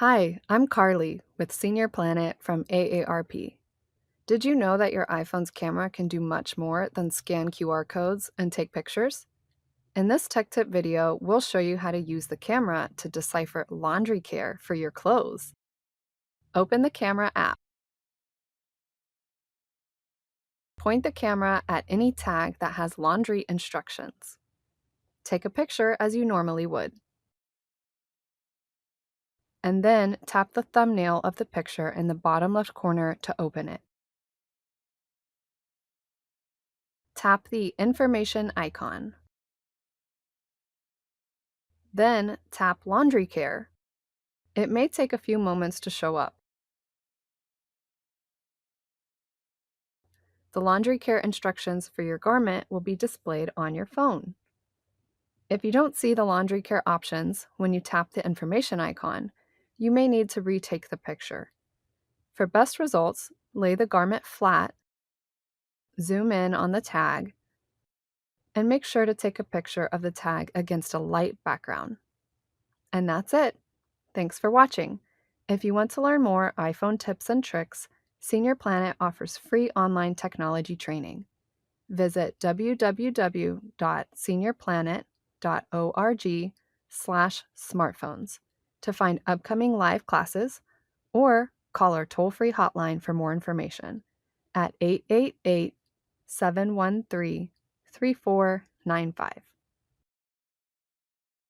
Hi, I'm Carly with Senior Planet from AARP. Did you know that your iPhone's camera can do much more than scan QR codes and take pictures? In this tech tip video, we'll show you how to use the camera to decipher laundry care for your clothes. Open the camera app. Point the camera at any tag that has laundry instructions. Take a picture as you normally would. And then tap the thumbnail of the picture in the bottom left corner to open it. Tap the information icon. Then tap Laundry Care. It may take a few moments to show up. The laundry care instructions for your garment will be displayed on your phone. If you don't see the laundry care options when you tap the information icon, you may need to retake the picture. For best results, lay the garment flat, zoom in on the tag, and make sure to take a picture of the tag against a light background. And that's it. Thanks for watching. If you want to learn more iPhone tips and tricks, Senior Planet offers free online technology training. Visit www.seniorplanet.org/smartphones to find upcoming live classes or call our toll-free hotline for more information at 888-713-3495.